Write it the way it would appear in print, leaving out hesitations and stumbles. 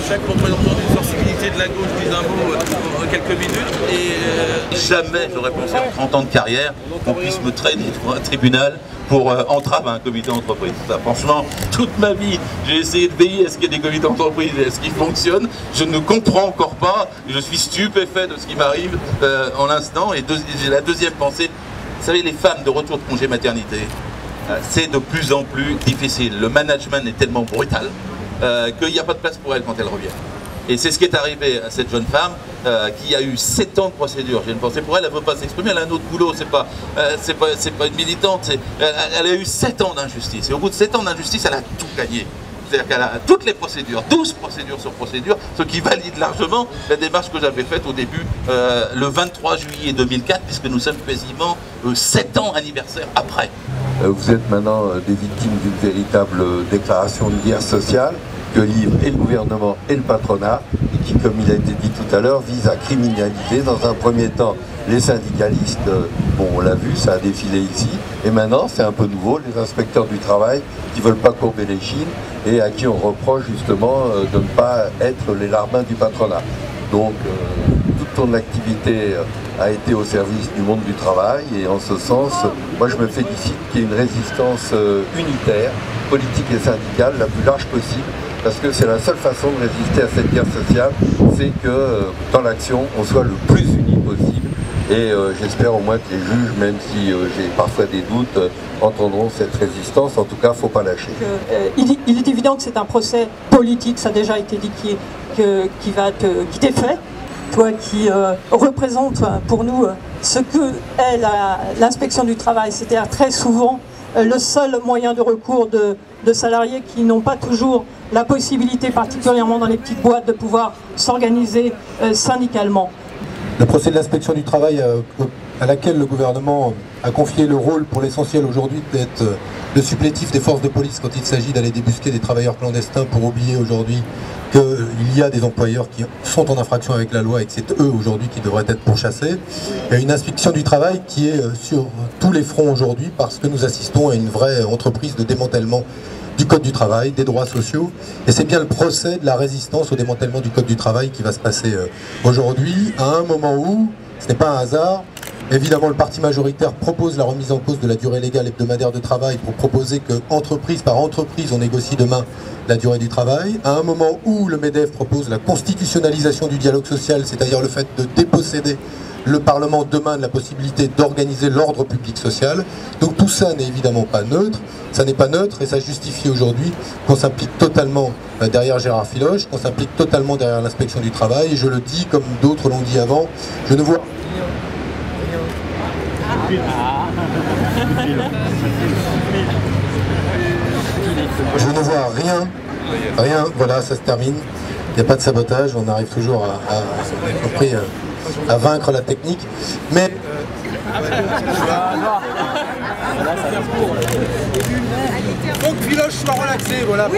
chaque représentant d'une sensibilité de la gauche dise un mot en quelques minutes. Et jamais j'aurais pensé en 30 ans de carrière qu'on puisse me traîner devant un tribunal pour entrave à un comité d'entreprise. Franchement, toute ma vie, j'ai essayé de veiller à ce qu'il y ait des comités d'entreprise et à ce qu'ils fonctionnent. Je ne comprends encore pas, je suis stupéfait de ce qui m'arrive en l'instant. Et j'ai la deuxième pensée, vous savez, les femmes de retour de congé maternité, c'est de plus en plus difficile. Le management est tellement brutal qu'il n'y a pas de place pour elles quand elles reviennent. Et c'est ce qui est arrivé à cette jeune femme qui a eu 7 ans de procédure. J'ai une pensée pour elle, elle ne veut pas s'exprimer, elle a un autre boulot, c'est pas une militante, elle a eu 7 ans d'injustice. Et au bout de 7 ans d'injustice, elle a tout gagné. C'est-à-dire qu'elle a toutes les procédures, 12 procédures sur procédure, ce qui valide largement la démarche que j'avais faite au début, le 23 juillet 2004, puisque nous sommes quasiment 7 ans anniversaire après. Vous êtes maintenant des victimes d'une véritable déclaration de guerre sociale que livrent et le gouvernement et le patronat, et qui, comme il a été dit tout à l'heure, vise à criminaliser dans un premier temps les syndicalistes. Bon, on l'a vu, ça a défilé ici, et maintenant c'est un peu nouveau, les inspecteurs du travail qui ne veulent pas courber les chines et à qui on reproche justement de ne pas être les larbins du patronat. Donc toute ton activité a été au service du monde du travail, et en ce sens, moi je me félicite qu'il y ait une résistance unitaire, politique et syndicale, la plus large possible, parce que c'est la seule façon de résister à cette guerre sociale, c'est que dans l'action, on soit le plus unis possible. Et j'espère au moins que les juges, même si j'ai parfois des doutes, entendront cette résistance. En tout cas, il ne faut pas lâcher. Il est évident que c'est un procès politique, ça a déjà été dit, qui t'est fait. Toi qui représente pour nous ce que est l'inspection du travail, c'est-à-dire très souvent le seul moyen de recours de salariés qui n'ont pas toujours la possibilité, particulièrement dans les petites boîtes, de pouvoir s'organiser syndicalement. Le procès de l'inspection du travail à laquelle le gouvernement a confié le rôle pour l'essentiel aujourd'hui d'être le supplétif des forces de police quand il s'agit d'aller débusquer des travailleurs clandestins, pour oublier aujourd'hui qu'il y a des employeurs qui sont en infraction avec la loi et que c'est eux aujourd'hui qui devraient être pourchassés. Il y a une inspection du travail qui est sur tous les fronts aujourd'hui, parce que nous assistons à une vraie entreprise de démantèlement du Code du travail, des droits sociaux, et c'est bien le procès de la résistance au démantèlement du Code du travail qui va se passer aujourd'hui, à un moment où, ce n'est pas un hasard, évidemment le parti majoritaire propose la remise en cause de la durée légale hebdomadaire de travail pour proposer que, entreprise par entreprise, on négocie demain la durée du travail, à un moment où le MEDEF propose la constitutionnalisation du dialogue social, c'est-à-dire le fait de déposséder le Parlement demain de la possibilité d'organiser l'ordre public social. Donc tout ça n'est évidemment pas neutre, ça n'est pas neutre, et ça justifie aujourd'hui qu'on s'implique totalement derrière Gérard Filoche, qu'on s'implique totalement derrière l'inspection du travail, et je le dis comme d'autres l'ont dit avant, je ne vois rien, voilà, ça se termine, il n'y a pas de sabotage, on arrive toujours à vaincre la technique, mais donc Filoche soit relaxé, voilà.